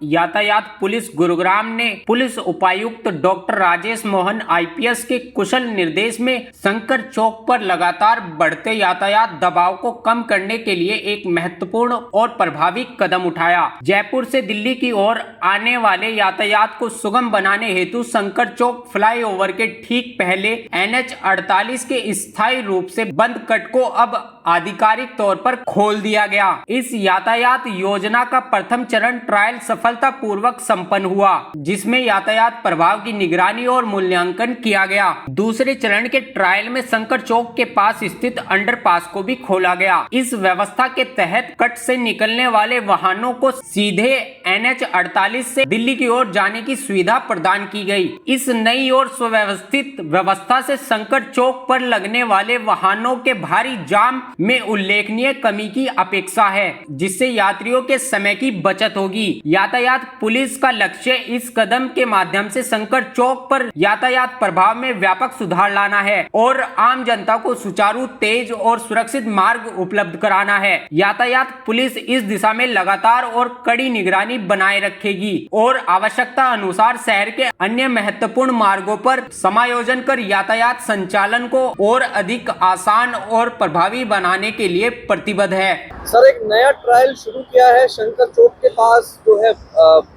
यातायात पुलिस गुरुग्राम ने पुलिस उपायुक्त डॉक्टर राजेश मोहन आईपीएस के कुशल निर्देश में शंकर चौक पर लगातार बढ़ते यातायात दबाव को कम करने के लिए एक महत्वपूर्ण और प्रभावी कदम उठाया। जयपुर से दिल्ली की ओर आने वाले यातायात को सुगम बनाने हेतु शंकर चौक फ्लाईओवर के ठीक पहले NH 48 के स्थायी रूप से बंद कट को अब आधिकारिक तौर पर खोल दिया गया। इस यातायात योजना का प्रथम चरण ट्रायल सफलतापूर्वक संपन्न हुआ, जिसमें यातायात प्रभाव की निगरानी और मूल्यांकन किया गया। दूसरे चरण के ट्रायल में शंकर चौक के पास स्थित अंडरपास को भी खोला गया। इस व्यवस्था के तहत कट से निकलने वाले वाहनों को सीधे NH 48 से दिल्ली की ओर जाने की सुविधा प्रदान की गई। इस नई और सुव्यवस्थित व्यवस्था से शंकर चौक पर लगने वाले वाहनों के भारी जाम में उल्लेखनीय कमी की अपेक्षा है, जिससे यात्रियों के समय की बचत होगी। यातायात पुलिस का लक्ष्य इस कदम के माध्यम से शंकर चौक पर यातायात प्रभाव में व्यापक सुधार लाना है और आम जनता को सुचारू, तेज और सुरक्षित मार्ग उपलब्ध कराना है। यातायात पुलिस इस दिशा में लगातार और कड़ी निगरानी बनाए रखेगी और आवश्यकता अनुसार शहर के अन्य महत्वपूर्ण मार्गों पर समायोजन कर यातायात संचालन को और अधिक आसान और प्रभावी बनाने के लिए प्रतिबद्ध है। सर, एक नया ट्रायल शुरू किया है शंकर चौक के पास, जो है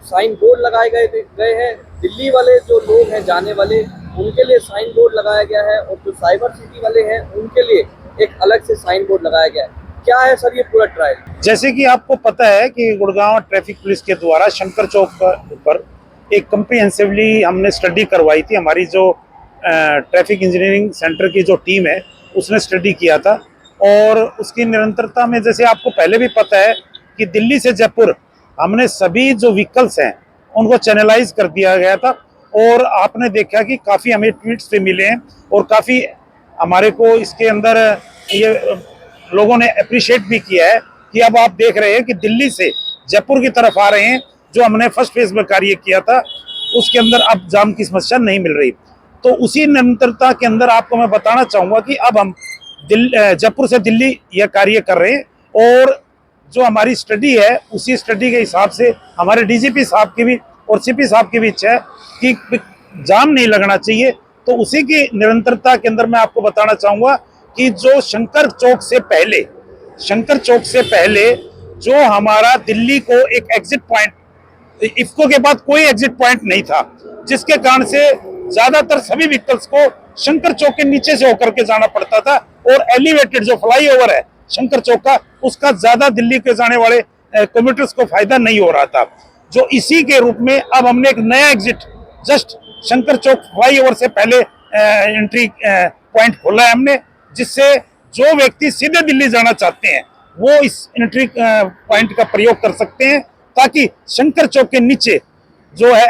साइन बोर्ड लगाए गए हैं। दिल्ली वाले जो लोग हैं जाने वाले, उनके लिए साइन बोर्ड लगाया गया है और जो साइबर सिटी वाले हैं उनके लिए एक अलग से साइन बोर्ड लगाया गया है। क्या है सर ये पूरा ट्रायल? जैसे कि आपको पता है कि गुड़गांव ट्रैफिक पुलिस के द्वारा शंकर चौक पर एक कम्प्रिहेंसिवली हमने स्टडी करवाई थी। हमारी जो ट्रैफिक इंजीनियरिंग सेंटर की जो टीम है उसने स्टडी किया था और उसकी निरंतरता में, जैसे आपको पहले भी पता है कि दिल्ली से जयपुर हमने सभी जो व्हीकल्स हैं उनको चैनलाइज कर दिया गया था और आपने देखा कि काफ़ी हमें ट्वीट्स पे मिले हैं और काफ़ी हमारे को इसके अंदर ये लोगों ने अप्रिशिएट भी किया है कि अब आप देख रहे हैं कि दिल्ली से जयपुर की तरफ आ रहे हैं। जो हमने फर्स्ट फेज में कार्य किया था उसके अंदर अब जाम की समस्या नहीं मिल रही। तो उसी निरंतरता के अंदर आपको मैं बताना चाहूँगा कि अब हम जयपुर से दिल्ली यह कार्य कर रहे हैं और जो हमारी स्टडी है उसी स्टडी के हिसाब से हमारे डीजीपी साहब की भी और सीपी साहब की भी इच्छा है कि जाम नहीं लगना चाहिए। तो उसी की निरंतरता के अंदर मैं आपको बताना चाहूँगा कि जो शंकर चौक से पहले जो हमारा दिल्ली को एक एग्जिट पॉइंट, इफ्को के बाद कोई एग्जिट पॉइंट नहीं था, जिसके कारण से ज्यादातर सभी व्हीकल्स को शंकर चौक के नीचे से होकर के जाना पड़ता था और एलिवेटेड जो फ्लाईओवर है शंकर चौक का, उसका ज्यादा दिल्ली के जाने वाले कम्यूटर्स को फायदा नहीं हो रहा था। जो इसी के रूप में अब हमने एक नया एग्जिट जस्ट शंकर चौक फ्लाईओवर से पहले एंट्री पॉइंट खोला है हमने, जिससे जो व्यक्ति सीधे दिल्ली जाना चाहते हैं वो इस एंट्री पॉइंट का प्रयोग कर सकते हैं, ताकि शंकर चौक के नीचे जो है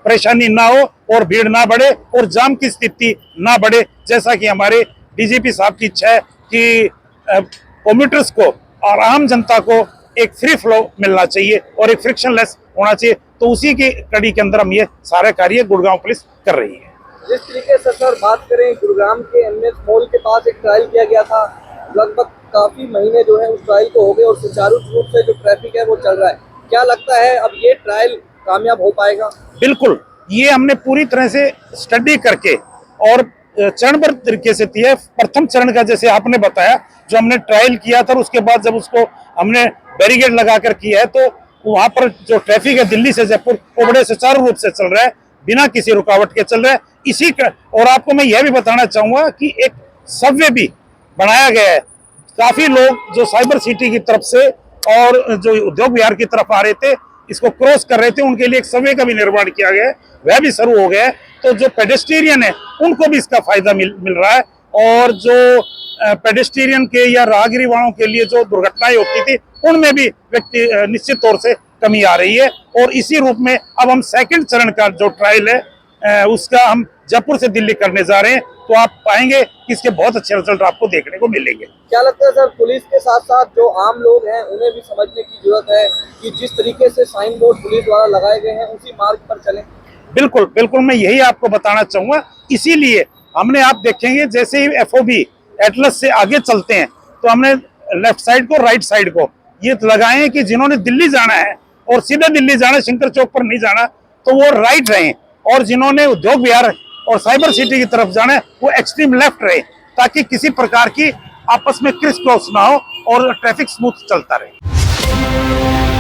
परेशानी ना हो और भीड़ ना बढ़े और जाम की स्थिति ना बढ़े। जैसा कि हमारे डीजीपी साहब की इच्छा है कि कम्यूटर्स को और आम जनता को एक फ्री फ्लो मिलना चाहिए और एक फ्रिक्शनलेस होना चाहिए। तो उसी की कड़ी के अंदर हम ये सारे कार्य गुड़गांव पुलिस कर रही है। जिस तरीके से सर बात करें, गुरुग्राम के एमएस मॉल के पास एक ट्रायल किया गया था, लगभग काफी महीने जो है उस ट्रायल को हो गए और सुचारू रूप से जो ट्रैफिक है वो चल रहा है। क्या लगता है अब ये ट्रायल कामयाब हो पाएगा? बिल्कुल, ये हमने पूरी तरह से स्टडी करके और चरणबद्ध तरीके से किया। प्रथम चरण का जैसे आपने बताया जो हमने ट्रायल किया था, उसके बाद जब उसको हमने बैरिकेड लगा कर किया है तो वहां पर जो ट्रैफिक है दिल्ली से जयपुर वो बड़े सुचारू रूप से चल रहा है, बिना किसी रुकावट के चल रहा है। इसी का और आपको मैं यह भी बताना चाहूंगा कि एक सबवे भी बनाया गया है। काफी लोग जो साइबर सिटी की तरफ से और जो उद्योग विहार की तरफ आ रहे थे, इसको क्रॉस कर रहे थे, उनके लिए एक सबवे का भी निर्माण किया गया है, वह भी शुरू हो गया है। तो जो पेडेस्ट्रियन है उनको भी इसका फायदा मिल रहा है और जो पेडेस्ट्रियन के या राहगीरी वालों के लिए जो दुर्घटनाएं होती थी उनमें भी व्यक्ति निश्चित तौर से कमी आ रही है। और इसी रूप में अब हम सेकंड चरण का जो ट्रायल है उसका हम जयपुर से दिल्ली करने जा रहे हैं। तो आप पाएंगे कि इसके बहुत अच्छे रिजल्ट आपको देखने को मिलेंगे। क्या लगता है सर, पुलिस के साथ साथ जो आम लोग हैं उन्हें भी समझने की जरूरत है कि जिस तरीके से साइन बोर्ड पुलिस द्वारा लगाए गए हैं उसी मार्ग पर चलें? बिल्कुल बिल्कुल, मैं यही आपको बताना चाहूंगा। इसीलिए हमने, आप देखेंगे जैसे ही एफओबी एटलस से आगे चलते हैं तो हमने लेफ्ट साइड को राइट साइड को ये लगाए हैं कि जिन्होंने दिल्ली जाना है और सीधे दिल्ली जाना, शंकर चौक पर नहीं जाना, तो वो राइट रहे, और जिन्होंने उद्योग विहार और साइबर सिटी की तरफ जाना है वो एक्सट्रीम लेफ्ट रहे, ताकि किसी प्रकार की आपस में क्रिस क्रॉस ना हो और ट्रैफिक स्मूथ चलता रहे।